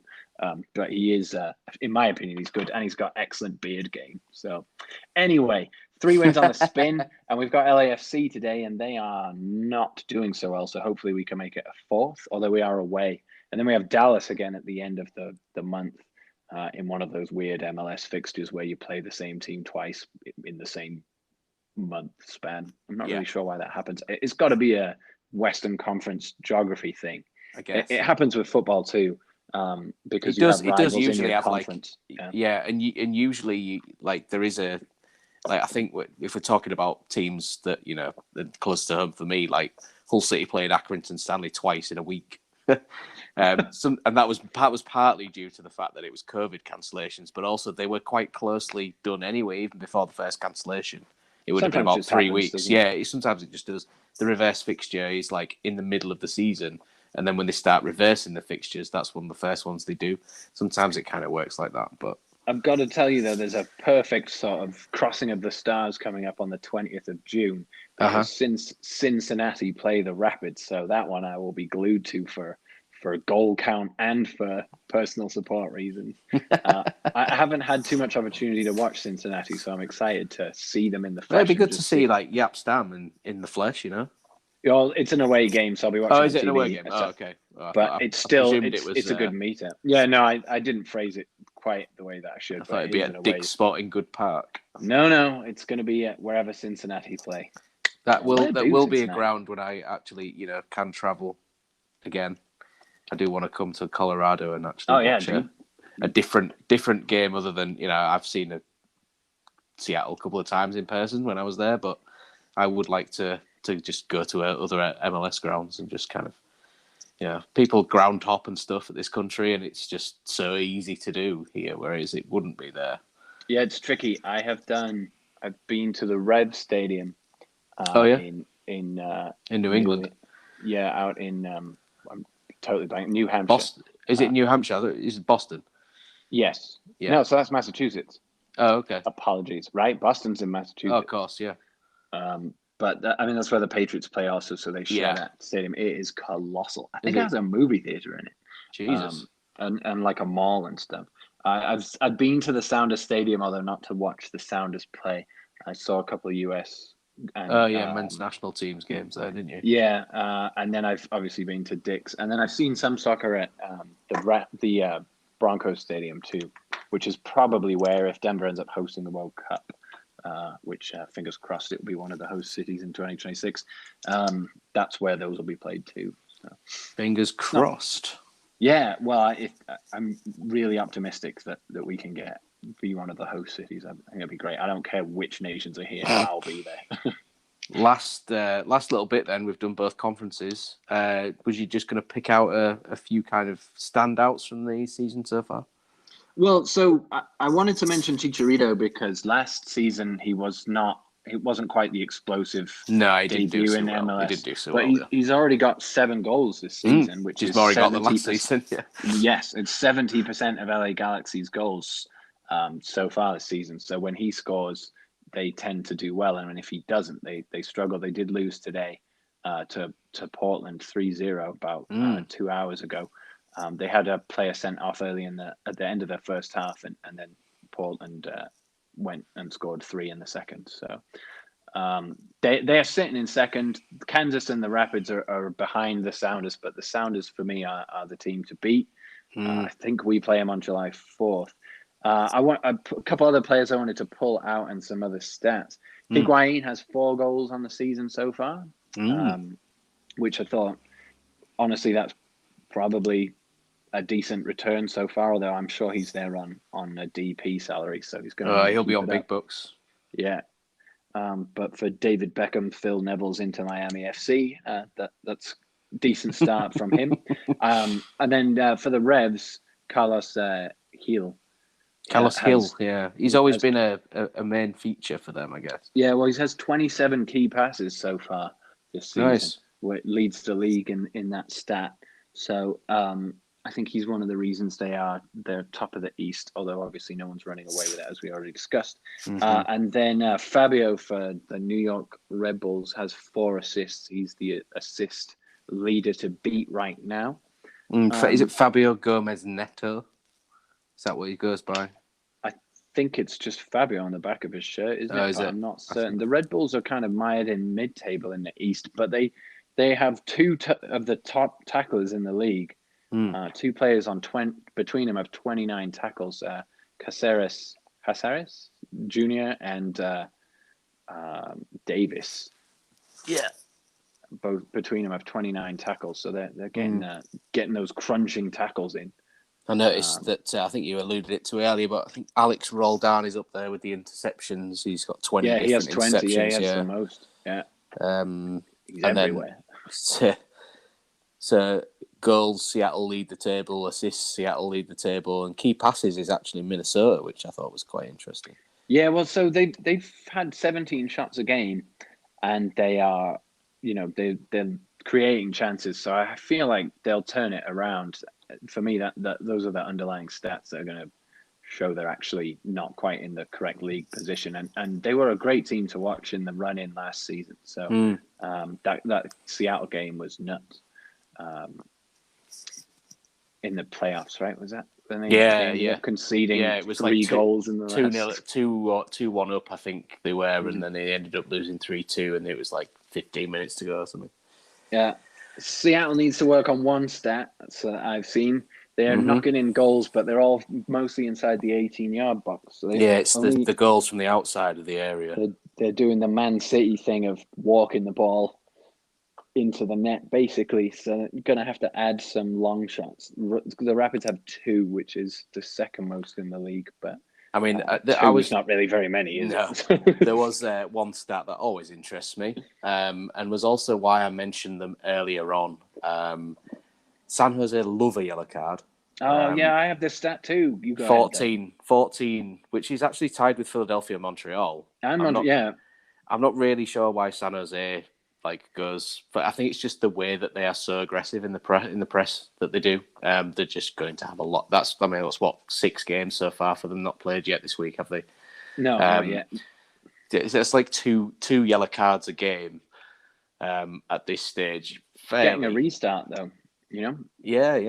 Speaker 2: But he is, in my opinion, he's good. And he's got excellent beard game. So anyway, 3 wins on the spin. And we've got LAFC today, and they are not doing so well. So hopefully we can make it a 4th, although we are away. And then we have Dallas again at the end of the month in one of those weird MLS fixtures where you play the same team twice in the same month span. I'm not really sure why that happens. It's got to be a Western Conference geography thing. I guess it happens with football too, because it does usually have conference.
Speaker 1: And usually like there is a I think if we're talking about teams that are close to home for me, like Hull City played Accrington Stanley twice in a week. And that was partly due to the fact that it was COVID cancellations, but also they were quite closely done anyway, even before the first cancellation. It would have been about 3 weeks. Yeah, sometimes it just does. The reverse fixture is like in the middle of the season, and then when they start reversing the fixtures, that's one of the first ones they do. Sometimes it kind of works like that, but
Speaker 2: I've got to tell you though, there's a perfect sort of crossing of the stars coming up on the 20th of June because since Cincinnati play the Rapids, so that one I will be glued to for goal count and for personal support reasons. I haven't had too much opportunity to watch Cincinnati, so I'm excited to see them in the flesh.
Speaker 1: It'd be good to see like Yap Stam in the flesh,
Speaker 2: Well, it's an away game, so I'll be watching.
Speaker 1: Oh, is it an away game? Oh, okay.
Speaker 2: But it's still it's a good meetup. Yeah, no, I didn't phrase it quite the way that I should.
Speaker 1: I thought it'd be at Dick's Spot in Good Park.
Speaker 2: No, it's going to be at wherever Cincinnati play.
Speaker 1: That will be a ground when I actually can travel again. I do want to come to Colorado and actually watch a different game other than I've seen Seattle a couple of times in person when I was there, but I would like to just go to other MLS grounds and just kind of people ground hop and stuff at this country, and it's just so easy to do here, whereas it wouldn't be there.
Speaker 2: Yeah, it's tricky. I've been to the Rev Stadium. In
Speaker 1: New England.
Speaker 2: Out in I'm totally blank. New Hampshire.
Speaker 1: Boston. Is it New Hampshire? Is it Boston?
Speaker 2: Yes. Yeah. No, so that's Massachusetts.
Speaker 1: Oh, okay.
Speaker 2: Apologies. Right, Boston's in Massachusetts.
Speaker 1: Oh, of course, yeah.
Speaker 2: But that's where the Patriots play also, so they share that stadium. It is colossal. I think it has a movie theater in it.
Speaker 1: Jesus.
Speaker 2: And like a mall and stuff. I've been to the Sounders Stadium, although not to watch the Sounders play. I saw a couple of US.
Speaker 1: Men's national teams games there, didn't you?
Speaker 2: Yeah, and then I've obviously been to Dick's, and then I've seen some soccer at the Broncos Stadium too, which is probably where, if Denver ends up hosting the World Cup, which fingers crossed it will be one of the host cities in 2026, that's where those will be played too. So.
Speaker 1: Fingers crossed.
Speaker 2: Yeah, well, I'm really optimistic that we can be one of the host cities. I think it'd be great. I don't care which nations are here. I'll be there.
Speaker 1: Last little bit then, we've done both conferences. Was you just going to pick out a few kind of standouts from the season so far?
Speaker 2: Well, so I wanted to mention Chicharito because last season it wasn't quite the explosive debut in MLS.
Speaker 1: He did do so
Speaker 2: well. But he's already got 7 goals this season, which is
Speaker 1: more he got than last season. Yeah.
Speaker 2: Yes, it's 70% of LA Galaxy's goals. so far this season. So when he scores, they tend to do well, and if he doesn't, they struggle. They did lose today to Portland 3-0 about 2 hours ago. They had a player sent off early at the end of their first half, and then Portland went and scored 3 in the second. So they are sitting in second. Kansas and the Rapids are behind the Sounders, but the Sounders for me are the team to beat. I think we play them on July 4th. I want a couple other players I wanted to pull out and some other stats. Higuain has 4 goals on the season so far, which I thought, honestly, that's probably a decent return so far. Although I'm sure he's there on a DP salary, so he's going to.
Speaker 1: He'll be on big bucks.
Speaker 2: Yeah. But for David Beckham, Phil Neville's into Miami FC. That's decent start from him. And then for the Revs, Carlos Gil.
Speaker 1: Carlos Gil, yeah. He's always been a main feature for them, I guess.
Speaker 2: Yeah, well, he has 27 key passes so far this season,
Speaker 1: nice.
Speaker 2: Where it leads the league in that stat. So I think he's one of the reasons they're top of the East, although obviously no one's running away with it, as we already discussed. And then Fabio for the New York Red Bulls has 4 assists. He's the assist leader to beat right now.
Speaker 1: Is it Fabio Gomez Neto? Is that what he goes by?
Speaker 2: I think it's just Fabio on the back of his shirt, isn't it?
Speaker 1: Is it?
Speaker 2: I'm not certain. The Red Bulls are kind of mired in mid-table in the East, but they have 2 of the top tacklers in the league. 2 players between them have 29 tackles. Caceres Jr. and Davis.
Speaker 1: Yeah.
Speaker 2: Both between them have 29 tackles, so they're getting those crunching tackles in.
Speaker 1: I noticed that, I think you alluded it to earlier, but I think Alex Roldan is up there with the interceptions. He's got 20
Speaker 2: Yeah,
Speaker 1: different
Speaker 2: he has 20.
Speaker 1: interceptions.
Speaker 2: Yeah, he has the most. Yeah. He's everywhere.
Speaker 1: So goals, Seattle lead the table. Assists, Seattle lead the table. And key passes is actually Minnesota, which I thought was quite interesting.
Speaker 2: Yeah, well, so they've had 17 shots a game, and they are, they're creating chances. So I feel like they'll turn it around. For me, that those are the underlying stats that are going to show they're actually not quite in the correct league position. And they were a great team to watch in the run-in last season. So that Seattle game was nuts. In the playoffs, right? Was that?
Speaker 1: Yeah.
Speaker 2: Conceding
Speaker 1: it was
Speaker 2: 3
Speaker 1: like
Speaker 2: goals in the
Speaker 1: 2-1 up, I think they were, and then they ended up losing 3-2, and it was like 15 minutes to go or something.
Speaker 2: Yeah. Seattle needs to work on one stat that I've seen. They're knocking in goals, but they're all mostly inside the 18-yard box. So
Speaker 1: it's the goals from the outside of the area.
Speaker 2: They're doing the Man City thing of walking the ball into the net, basically. So you're going to have to add some long shots. The Rapids have 2, which is the second most in the league. But
Speaker 1: I mean,
Speaker 2: it's not really very many, is it?
Speaker 1: There was one stat that always interests me, and was also why I mentioned them earlier on. San Jose love a yellow card.
Speaker 2: Oh, yeah, I have this stat too. You got
Speaker 1: 14, which is actually tied with Philadelphia and Montreal. I'm not really sure why San Jose goes, but I think it's just the way that they are so aggressive in the press that they do. They're just going to have a lot. That's 6 games so far for them, not played yet this week, have they?
Speaker 2: No, not yet.
Speaker 1: It's like two yellow cards a game at this stage.
Speaker 2: Getting a restart though,
Speaker 1: Yeah.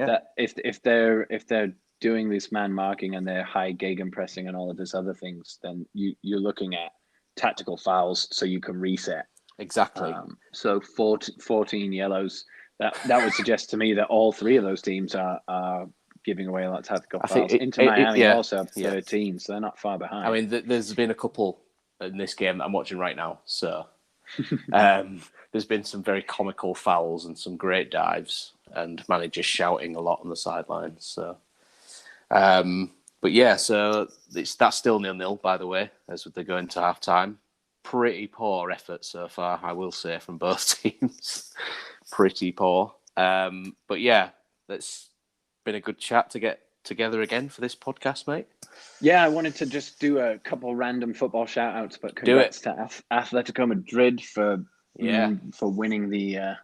Speaker 2: That if they're doing this man marking and they're high gegenpressing and all of this other things, then you're looking at tactical fouls so you can reset.
Speaker 1: Exactly.
Speaker 2: So 14 yellows. That would suggest to me that all 3 of those teams are giving away a lot of tactical fouls. Miami also have 13, so they're not far behind.
Speaker 1: I mean, there's been a couple in this game that I'm watching right now. So there's been some very comical fouls and some great dives, and managers shouting a lot on the sidelines. So, but yeah, so that's still 0-0, by the way, as they go into half time. Pretty poor effort so far, I will say, from both teams. Pretty poor. But yeah, it's been a good chat to get together again for this podcast, mate.
Speaker 2: Yeah, I wanted to just do a couple random football shout-outs, but congrats to Atletico Madrid for winning the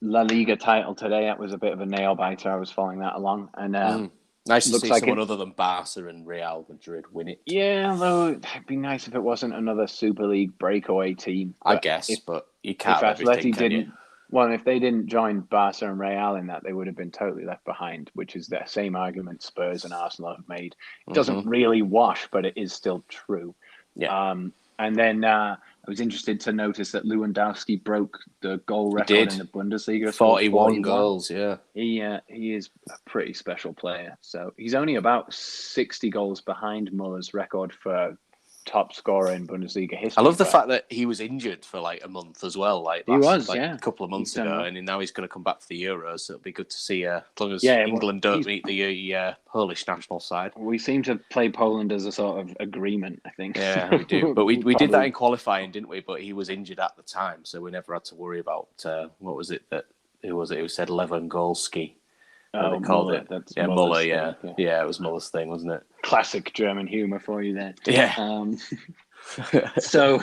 Speaker 2: La Liga title today. That was a bit of a nail-biter. I was following that along. And
Speaker 1: Nice to
Speaker 2: looks
Speaker 1: see
Speaker 2: like
Speaker 1: someone other than Barca and Real Madrid win it.
Speaker 2: Yeah, although it'd be nice if it wasn't another Super League breakaway team.
Speaker 1: I
Speaker 2: But
Speaker 1: guess, but you
Speaker 2: if
Speaker 1: can't have everything,
Speaker 2: Atleti
Speaker 1: can you?
Speaker 2: didn't, well, if they didn't join Barca and Real in that, they would have been totally left behind, which is the same argument Spurs and Arsenal have made. It doesn't really wash, but it is still true.
Speaker 1: Yeah.
Speaker 2: And then I was interested to notice that Lewandowski broke the goal record
Speaker 1: did.
Speaker 2: in the Bundesliga.
Speaker 1: 41 goals, yeah.
Speaker 2: He is a pretty special player. So he's only about 60 goals behind Muller's record for top scorer in Bundesliga history.
Speaker 1: I love the fact that he was injured for like a month as well. Like a couple of months ago, and now he's going to come back for the Euros. So it'll be good to see. As long as England don't meet the Polish national side,
Speaker 2: we seem to play Poland as a sort of agreement. I think.
Speaker 1: Yeah, we do. But we did that in qualifying, didn't we? But he was injured at the time, so we never had to worry about what was it that who said Lewandowski.
Speaker 2: They called it.
Speaker 1: That's Muller. Yeah, it was Muller's thing, wasn't it?
Speaker 2: Classic German humor for you there.
Speaker 1: Yeah.
Speaker 2: So,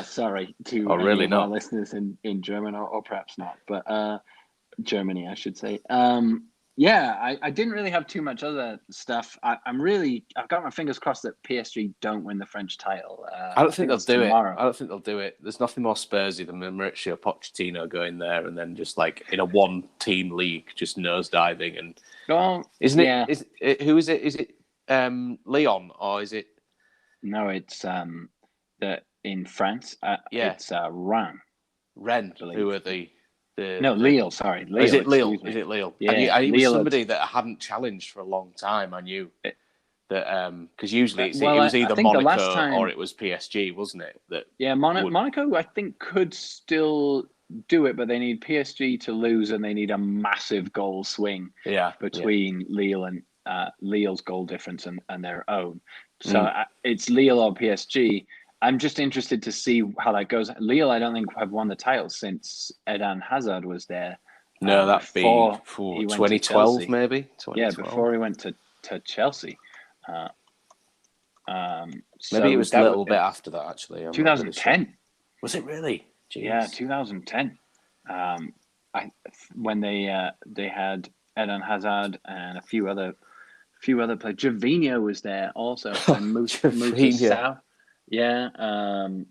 Speaker 2: sorry to
Speaker 1: really
Speaker 2: our listeners in German, or perhaps not, but Germany, I should say. I didn't really have too much other stuff. I've got my fingers crossed that PSG don't win the French title.
Speaker 1: I don't think they'll do it. I don't think they'll do it. There's nothing more Spursy than Mauricio Pochettino going there and then just like in a one-team league, just nosediving. And who is it? Is it Lyon or is it?
Speaker 2: No, it's in France. It's Rennes.
Speaker 1: Rennes, who are
Speaker 2: Lille. Sorry, Lille.
Speaker 1: Is it Lille? Is it Lille?
Speaker 2: Yeah,
Speaker 1: I was somebody that I hadn't challenged for a long time. I knew that because usually it was either Monaco or it was PSG, wasn't it?
Speaker 2: Monaco I think could still do it, but they need PSG to lose and they need a massive goal swing between Lille and Lille's goal difference and their own. So it's Lille or PSG. I'm just interested to see how that goes. Lille, I don't think have won the title since Eden Hazard was there.
Speaker 1: No, that'd be 2012 maybe. 2012.
Speaker 2: Yeah, before he went to Chelsea.
Speaker 1: Maybe it was a little bit after that, actually.
Speaker 2: 2010.
Speaker 1: Really sure. Was it really? Jeez.
Speaker 2: Yeah, 2010. When they had Eden Hazard and a few other players. Gervinho was there also. And Musa. Yeah, I'm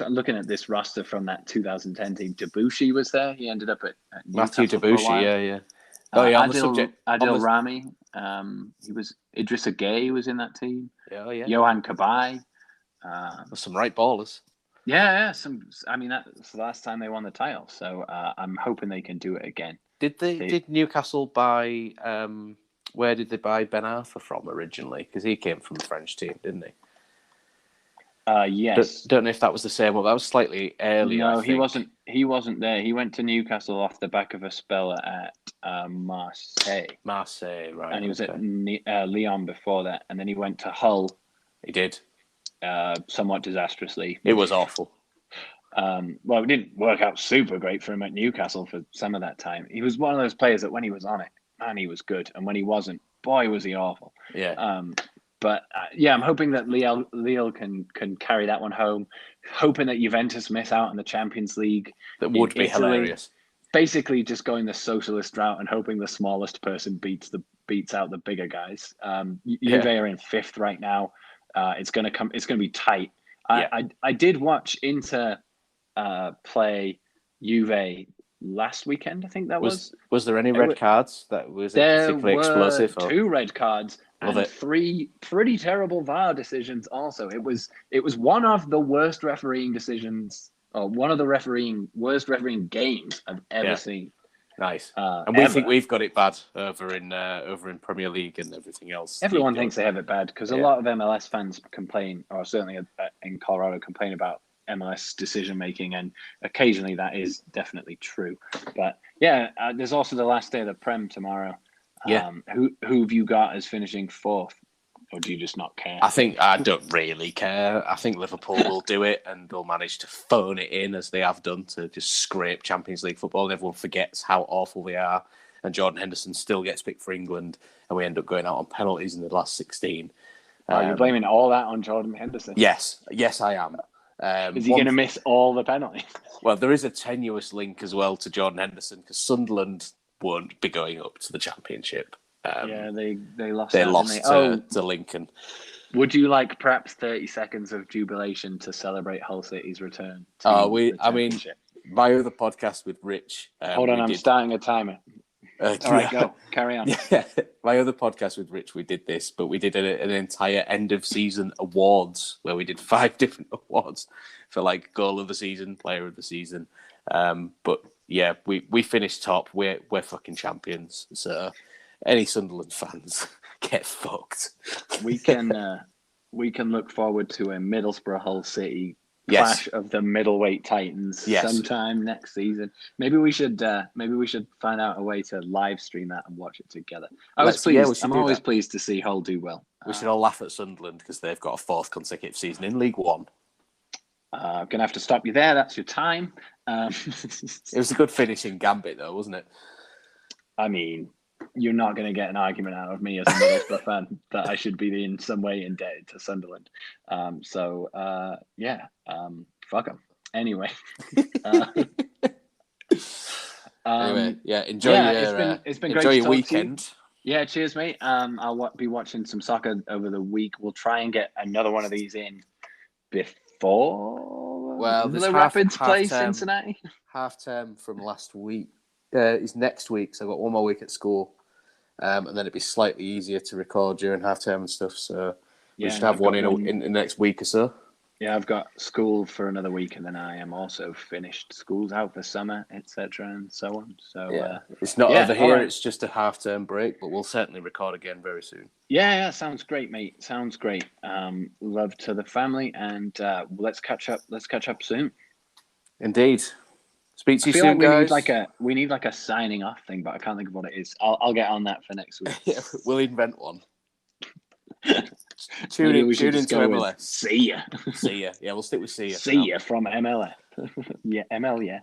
Speaker 2: looking at this roster from that 2010 team. Debuchy was there. He ended up at
Speaker 1: Matthew Debuchy. Yeah.
Speaker 2: On the subject, Adil Rami. He was Idrissa Gueye was in that team.
Speaker 1: Oh yeah.
Speaker 2: Johan Cabaye.
Speaker 1: Some right ballers.
Speaker 2: Yeah. That's the last time they won the title. So I'm hoping they can do it again.
Speaker 1: Did Newcastle buy? Where did they buy Ben Arfa from originally? Because he came from the French team, didn't he?
Speaker 2: Yes.
Speaker 1: Don't know if that was the same one. That was slightly earlier.
Speaker 2: No, he wasn't. He wasn't there. He went to Newcastle off the back of a spell at Marseille.
Speaker 1: Marseille, right?
Speaker 2: And he was at Lyon before that, and then he went to Hull.
Speaker 1: He did.
Speaker 2: Somewhat disastrously.
Speaker 1: It was awful.
Speaker 2: It didn't work out super great for him at Newcastle for some of that time. He was one of those players that when he was on it, man, he was good, and when he wasn't, boy, was he awful.
Speaker 1: Yeah.
Speaker 2: But I'm hoping that Lille can carry that one home. Hoping that Juventus miss out on the Champions League.
Speaker 1: That would be hilarious.
Speaker 2: Basically, just going the socialist route and hoping the smallest person beats out the bigger guys. Juve are in fifth right now. It's going to be tight. I did watch Inter play Juve last weekend. I think that was. Was
Speaker 1: there any red cards? That was particularly explosive.
Speaker 2: There were 2 red cards. And 3 pretty terrible VAR decisions also. It was one of the worst refereeing decisions, or one of the worst refereeing games I've ever seen.
Speaker 1: Nice. And we think we've got it bad over in Premier League and everything else.
Speaker 2: Everyone thinks they have it bad because a lot of MLS fans complain, or certainly in Colorado complain about MLS decision making, and occasionally that is definitely true. But there's also the last day of the Prem tomorrow. Who have you got as finishing 4th, or do you just not care?
Speaker 1: I don't really care. I think Liverpool will do it, and they'll manage to phone it in as they have done to just scrape Champions League football. And everyone forgets how awful they are, and Jordan Henderson still gets picked for England, and we end up going out on penalties in the last 16.
Speaker 2: You're blaming all that on Jordan Henderson?
Speaker 1: Yes, I am.
Speaker 2: Is he going to miss all the penalties?
Speaker 1: Well, there is a tenuous link as well to Jordan Henderson because Sunderland won't be going up to the Championship.
Speaker 2: Yeah, they lost.
Speaker 1: They
Speaker 2: out,
Speaker 1: lost
Speaker 2: didn't they?
Speaker 1: to Lincoln.
Speaker 2: Would you like perhaps 30 seconds of jubilation to celebrate Hull City's return to the championship?
Speaker 1: My other podcast with Rich.
Speaker 2: Hold on, I'm starting a timer. All right, go. Carry on.
Speaker 1: Yeah, my other podcast with Rich, we did this, but we did an entire end of season awards where we did 5 different awards for like goal of the season, player of the season. But yeah, we finished top. We're fucking champions. So any Sunderland fans, get fucked.
Speaker 2: We can look forward to a Middlesbrough Hull City clash of the middleweight titans sometime next season. Maybe we should find out a way to live stream that and watch it together. I'm always pleased to see Hull do well.
Speaker 1: We should all laugh at Sunderland because they've got a 4th consecutive season in League One.
Speaker 2: I'm gonna have to stop you there. That's your time.
Speaker 1: It was a good finishing gambit, though, wasn't it?
Speaker 2: I mean, you're not going to get an argument out of me as a Middlesbrough fan that I should be in some way indebted to Sunderland. Fuck them. Anyway.
Speaker 1: Enjoy
Speaker 2: it's been great
Speaker 1: your weekend.
Speaker 2: Yeah, cheers, mate. I'll be watching some soccer over the week. We'll try and get another one of these in before the Rapids play Cincinnati.
Speaker 1: Half term from last week is next week, so I've got one more week at school, and then it'd be slightly easier to record during half term and stuff. So we should have one in the next week or so.
Speaker 2: Yeah, I've got school for another week, and then I am also finished. School's out for summer, etc., and so on. So
Speaker 1: it's not over here; it's just a half-term break. But we'll certainly record again very soon.
Speaker 2: Yeah, sounds great, mate. Sounds great. Love to the family, and let's catch up. Let's catch up soon.
Speaker 1: Indeed. Speak to you soon, guys.
Speaker 2: We need like a signing off thing, but I can't think of what it is. I'll get on that for next week.
Speaker 1: Yeah, we'll invent one. Tune into MLS.
Speaker 2: See ya.
Speaker 1: See ya. Yeah, we'll stick with see ya.
Speaker 2: See ya from MLS. Yeah, ML, yes.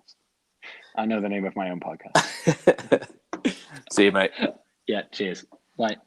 Speaker 2: I know the name of my own podcast.
Speaker 1: See you, mate.
Speaker 2: Yeah, cheers. Bye.